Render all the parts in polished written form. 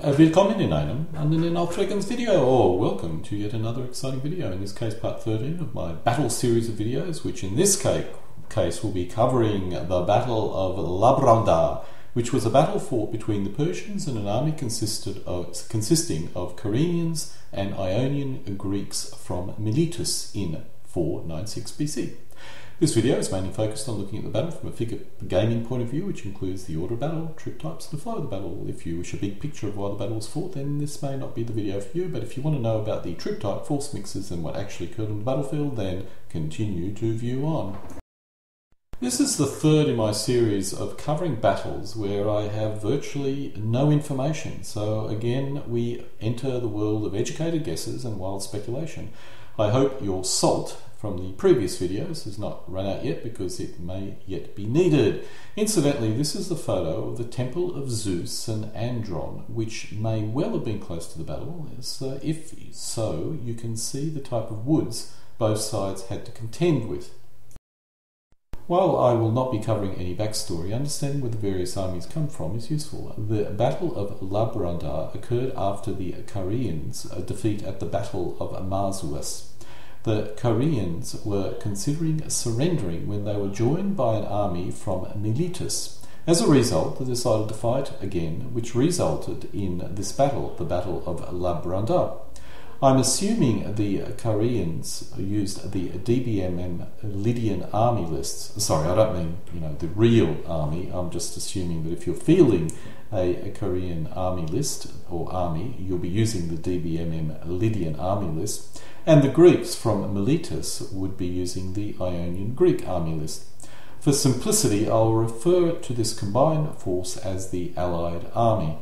Willkommen in einem anderen Aufregens video, or welcome to yet another exciting video, in this case part 13 of my battle series of videos, which in this case will be covering the Battle of Labraunda, which was a battle fought between the Persians and an army consisting of Carians and Ionian Greeks from Miletus in 496 BC. This video is mainly focused on looking at the battle from a figure gaming point of view, which includes the order of battle, troop types, and the flow of the battle. If you wish a big picture of why the battle was fought, then this may not be the video for you, but if you want to know about the troop type, force mixes, and what actually occurred on the battlefield, then continue to view on. This is the third in my series of covering battles where I have virtually no information. So again, we enter the world of educated guesses and wild speculation. I hope your salt from the previous videos has not run out yet, because it may yet be needed. Incidentally, this is the photo of the Temple of Zeus and Andron, which may well have been close to the battle. If so, you can see the type of woods both sides had to contend with. While I will not be covering any backstory, understanding where the various armies come from is useful. The Battle of Labraunda occurred after the Carians' defeat at the Battle of Marsyas. The Carians were considering surrendering when they were joined by an army from Miletus. As a result, they decided to fight again, which resulted in this battle, the Battle of Labraunda. I'm assuming the Carians used the DBMM Lydian army lists. Sorry, I don't mean, the real army. I'm just assuming that if you're fielding a Carian army list or army, you'll be using the DBMM Lydian army list. And the Greeks from Miletus would be using the Ionian Greek army list. For simplicity, I'll refer to this combined force as the Allied Army.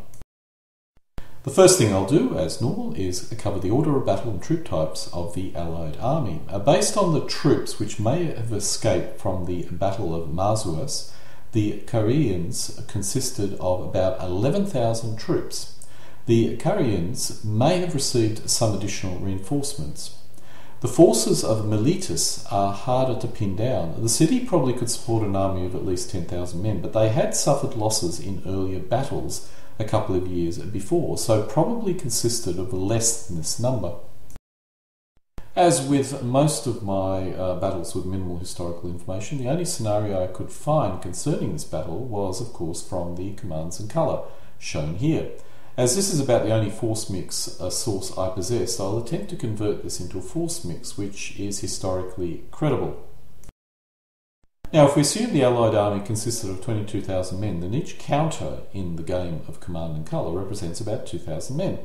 The first thing I'll do, as normal, is cover the order of battle and troop types of the Allied Army. Based on the troops which may have escaped from the Battle of Marsyas, the Carians consisted of about 11,000 troops. The Carians may have received some additional reinforcements. The forces of Miletus are harder to pin down. The city probably could support an army of at least 10,000 men, but they had suffered losses in earlier battles a couple of years before, so probably consisted of less than this number. As with most of my battles with minimal historical information, the only scenario I could find concerning this battle was, of course, from the commands in colour, shown here. As this is about the only force mix source I possess, I'll attempt to convert this into a force mix which is historically credible. Now, if we assume the Allied army consisted of 22,000 men, then each counter in the game of command and colour represents about 2,000 men.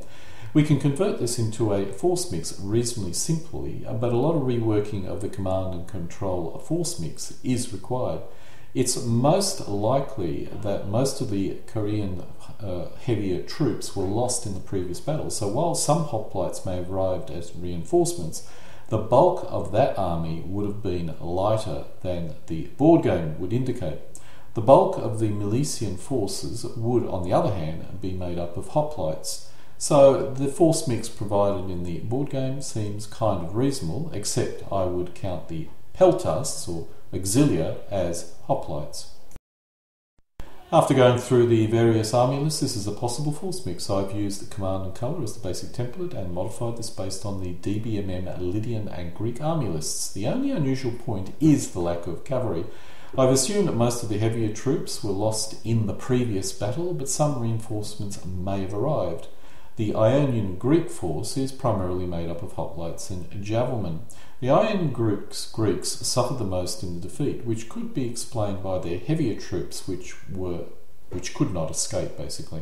We can convert this into a force mix reasonably simply, but a lot of reworking of the command and control force mix is required. It's most likely that most of the Carian heavier troops were lost in the previous battle, so while some hoplites may have arrived as reinforcements, the bulk of that army would have been lighter than the board game would indicate. The bulk of the Milesian forces would, on the other hand, be made up of hoplites. So the force mix provided in the board game seems kind of reasonable, except I would count the peltasts or auxilia as hoplites. After going through the various army lists, this is a possible force mix. I've used the command and colour as the basic template and modified this based on the DBMM Lydian and Greek army lists. The only unusual point is the lack of cavalry. I've assumed that most of the heavier troops were lost in the previous battle, but some reinforcements may have arrived. The Ionian Greek force is primarily made up of hoplites and javelmen. The Ionian Greeks suffered the most in the defeat, which could be explained by their heavier troops which could not escape, basically.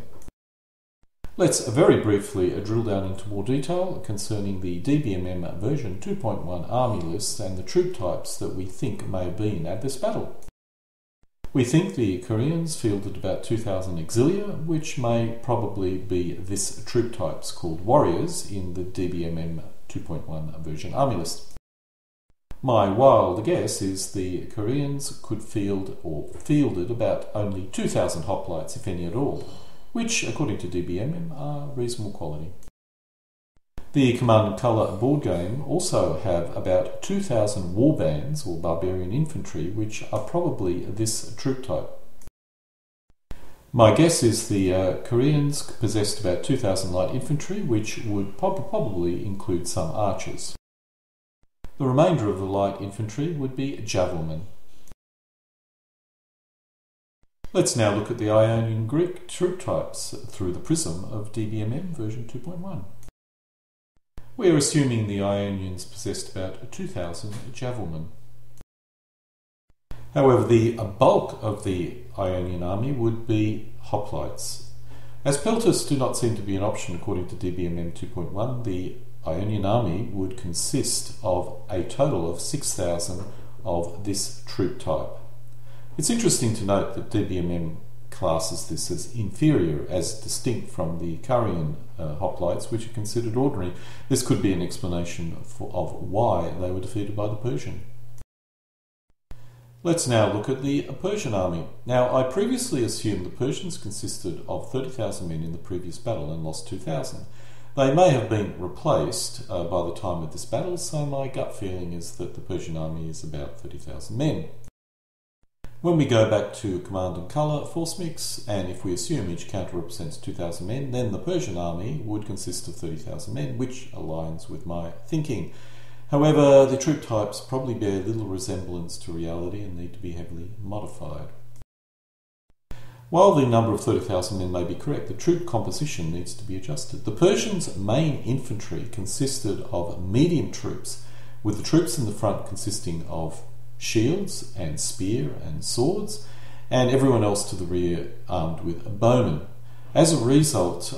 Let's very briefly drill down into more detail concerning the DBMM version 2.1 army lists and the troop types that we think may have been at this battle. We think the Carians fielded about 2,000 auxilia, which may probably be this troop types called warriors in the DBMM 2.1 version army list. My wild guess is the Carians could fielded about only 2,000 hoplites, if any at all, which, according to DBMM, are reasonable quality. The Command and Colour board game also have about 2,000 warbands or barbarian infantry, which are probably this troop type. My guess is the Koreans possessed about 2,000 light infantry, which would probably include some archers. The remainder of the light infantry would be javelin. Let's now look at the Ionian Greek troop types through the prism of DBMM version 2.1. We are assuming the Ionians possessed about 2,000 javelin. However, the bulk of the Ionian army would be hoplites. As pelters do not seem to be an option according to DBMM 2.1, the Ionian army would consist of a total of 6,000 of this troop type. It's interesting to note that DBMM classes this as inferior, as distinct from the Korean hoplites, which are considered ordinary. This could be an explanation of why they were defeated by the Persian. Let's now look at the Persian army. Now, I previously assumed the Persians consisted of 30,000 men in the previous battle and lost 2,000. They may have been replaced by the time of this battle, so my gut feeling is that the Persian army is about 30,000 men. When we go back to command and colour force mix, and if we assume each counter represents 2,000 men, then the Persian army would consist of 30,000 men, which aligns with my thinking. However, the troop types probably bear little resemblance to reality and need to be heavily modified. While the number of 30,000 men may be correct, the troop composition needs to be adjusted. The Persians' main infantry consisted of medium troops, with the troops in the front consisting of shields and spear and swords, and everyone else to the rear armed with bowmen. As a result,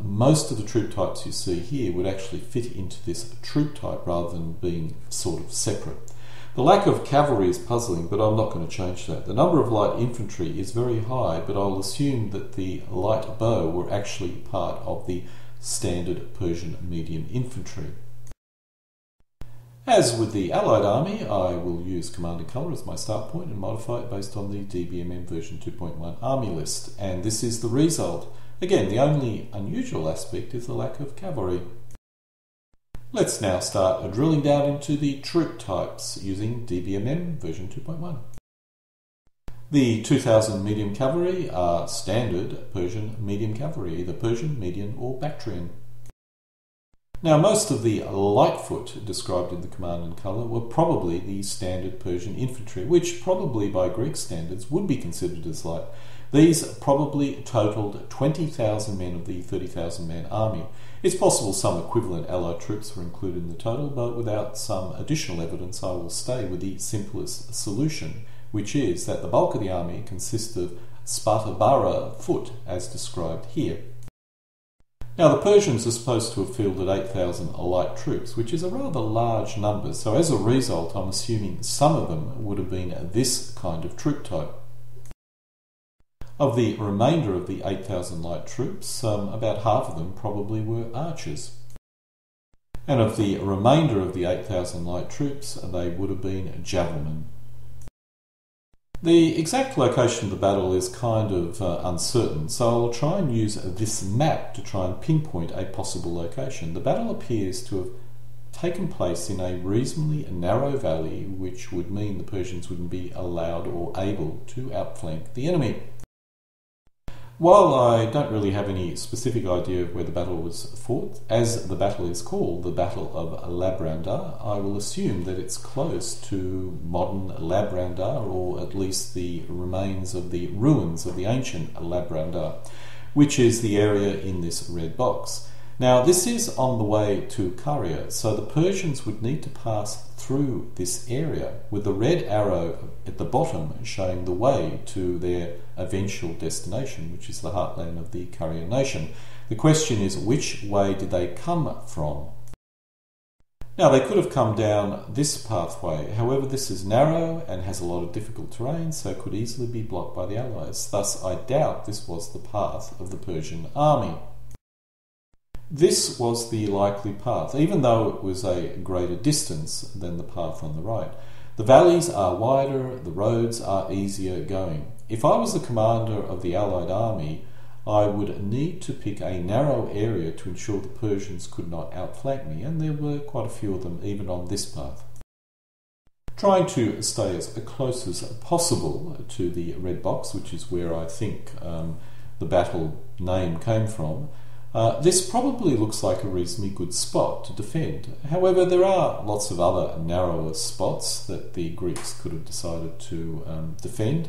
most of the troop types you see here would actually fit into this troop type rather than being sort of separate. The lack of cavalry is puzzling, but I'm not going to change that. The number of light infantry is very high, but I'll assume that the light bow were actually part of the standard Persian medium infantry. As with the Allied army, I will use command and colour as my start point and modify it based on the DBMM version 2.1 army list. And this is the result. Again, the only unusual aspect is the lack of cavalry. Let's now start drilling down into the troop types using DBMM version 2.1. The 2,000 medium cavalry are standard Persian medium cavalry, either Persian, Median or Bactrian. Now, most of the Lightfoot described in the command and colour were probably the standard Persian infantry, which probably by Greek standards would be considered as light. These probably totaled 20,000 men of the 30,000 man army. It's possible some equivalent Allied troops were included in the total, but without some additional evidence I will stay with the simplest solution, which is that the bulk of the army consists of Spartabara foot, as described here. Now, the Persians are supposed to have fielded 8,000 light troops, which is a rather large number, so as a result I'm assuming some of them would have been this kind of troop type. Of the remainder of the 8,000 light troops, about half of them probably were archers. And of the remainder of the 8,000 light troops, they would have been javelin. The exact location of the battle is kind of uncertain, so I'll try and use this map to try and pinpoint a possible location. The battle appears to have taken place in a reasonably narrow valley, which would mean the Persians wouldn't be allowed or able to outflank the enemy. While I don't really have any specific idea of where the battle was fought, as the battle is called the Battle of Labraunda, I will assume that it's close to modern Labraunda, or at least the remains of the ruins of the ancient Labraunda, which is the area in this red box. Now, this is on the way to Caria, so the Persians would need to pass through this area, with the red arrow at the bottom showing the way to their eventual destination, which is the heartland of the Caria nation. The question is, which way did they come from? Now, they could have come down this pathway. However, this is narrow and has a lot of difficult terrain, so it could easily be blocked by the Allies. Thus, I doubt this was the path of the Persian army. This was the likely path, even though it was a greater distance than the path on the right. The valleys are wider, the roads are easier going. If I was the commander of the Allied army, I would need to pick a narrow area to ensure the Persians could not outflank me, and there were quite a few of them even on this path. Trying to stay as close as possible to the red box, which is where I think the battle name came from, this probably looks like a reasonably good spot to defend. However, there are lots of other narrower spots that the Greeks could have decided to defend,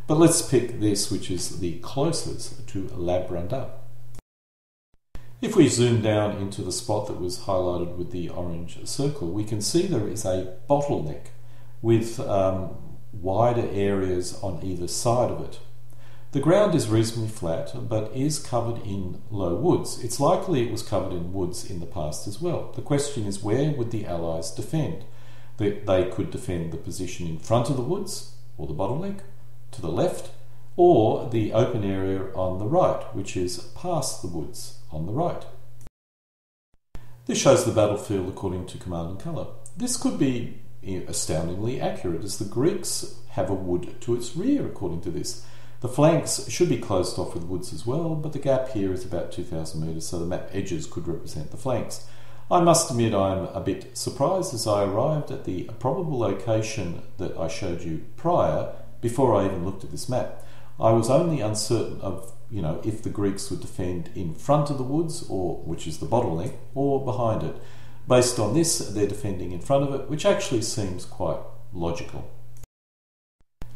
but let's pick this, which is the closest to Labraunda. If we zoom down into the spot that was highlighted with the orange circle, we can see there is a bottleneck with wider areas on either side of it. The ground is reasonably flat, but is covered in low woods. It's likely it was covered in woods in the past as well. The question is, where would the Allies defend? They could defend the position in front of the woods, or the bottleneck, to the left, or the open area on the right, which is past the woods on the right. This shows the battlefield according to command and colour. This could be astoundingly accurate, as the Greeks have a wood to its rear according to this. The flanks should be closed off with woods as well, but the gap here is about 2,000 metres, so the map edges could represent the flanks. I must admit I'm a bit surprised as I arrived at the probable location that I showed you prior before I even looked at this map. I was only uncertain of, if the Greeks would defend in front of the woods, or which is the bottleneck, or behind it. Based on this, they're defending in front of it, which actually seems quite logical.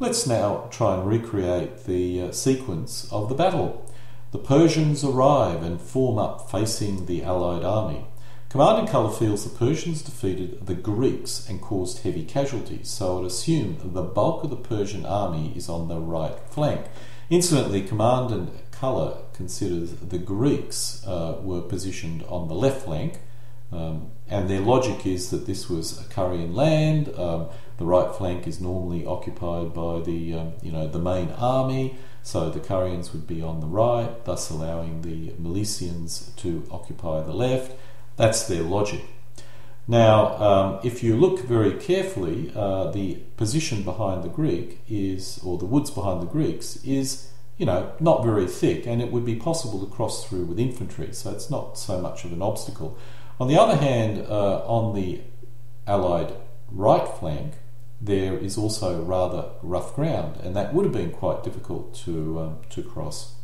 Let's now try and recreate the sequence of the battle. The Persians arrive and form up facing the Allied army. Command and Colour feels the Persians defeated the Greeks and caused heavy casualties, so I would assume the bulk of the Persian army is on the right flank. Incidentally, Command and Colour considers the Greeks were positioned on the left flank, and their logic is that this was a Carian land. The right flank is normally occupied by the main army, so the Carians would be on the right, thus allowing the Milesians to occupy the left. That's their logic. Now, if you look very carefully, the position behind the Greek is, or the woods behind the Greeks is, not very thick, and it would be possible to cross through with infantry, so it's not so much of an obstacle. On the other hand, on the Allied right flank, there is also rather rough ground, and that would have been quite difficult to cross.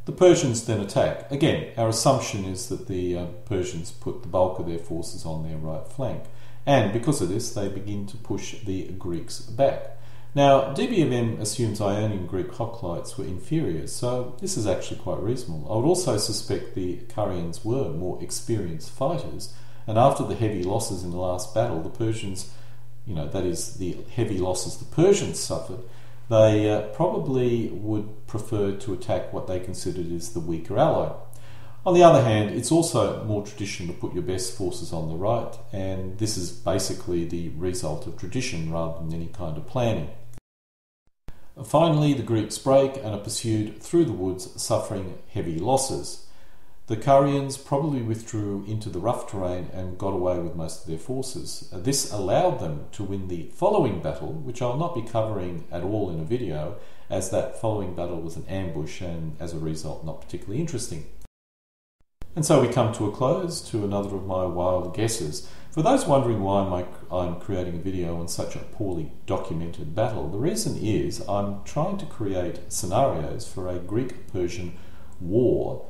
The Persians then attack. Again, our assumption is that the Persians put the bulk of their forces on their right flank, and because of this, they begin to push the Greeks back. Now, DBMM assumes Ionian Greek hoplites were inferior, so this is actually quite reasonable. I would also suspect the Carians were more experienced fighters, and after the heavy losses in the last battle, the Persians, that is, the heavy losses the Persians suffered, they probably would prefer to attack what they considered is the weaker ally. On the other hand, it's also more tradition to put your best forces on the right, and this is basically the result of tradition rather than any kind of planning. Finally, the Greeks break and are pursued through the woods, suffering heavy losses. The Carians probably withdrew into the rough terrain and got away with most of their forces. This allowed them to win the following battle, which I'll not be covering at all in a video, as that following battle was an ambush and, as a result, not particularly interesting. And so we come to a close to another of my wild guesses. For those wondering why I'm creating a video on such a poorly documented battle, the reason is I'm trying to create scenarios for a Greek-Persian war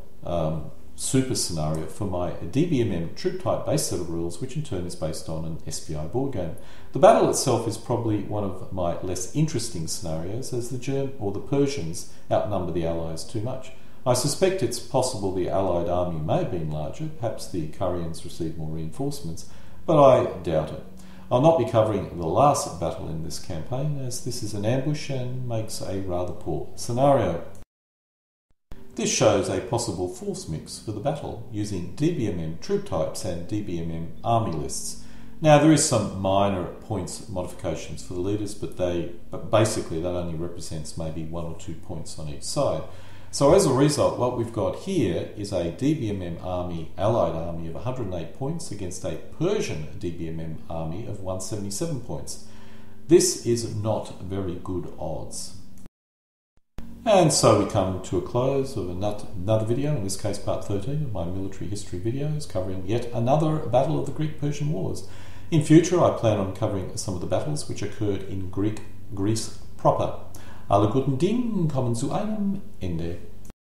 super scenario for my DBMM troop type based set of rules, which in turn is based on an SPI board game. The battle itself is probably one of my less interesting scenarios, as the Persians outnumber the Allies too much. I suspect it's possible the Allied army may have been larger, perhaps the Carians received more reinforcements, but I doubt it. I'll not be covering the last battle in this campaign, as this is an ambush and makes a rather poor scenario. This shows a possible force mix for the battle, using DBMM troop types and DBMM army lists. Now, there is some minor points modifications for the leaders, but basically that only represents maybe 1 or 2 points on each side. So as a result, what we've got here is a DBMM army, Allied army of 108 points against a Persian DBMM army of 177 points. This is not very good odds. And so we come to a close of another video, in this case part 13 of my military history videos, covering yet another battle of the Greek-Persian Wars. In future, I plan on covering some of the battles which occurred in Greece proper. Alle guten Dinge kommen zu einem Ende.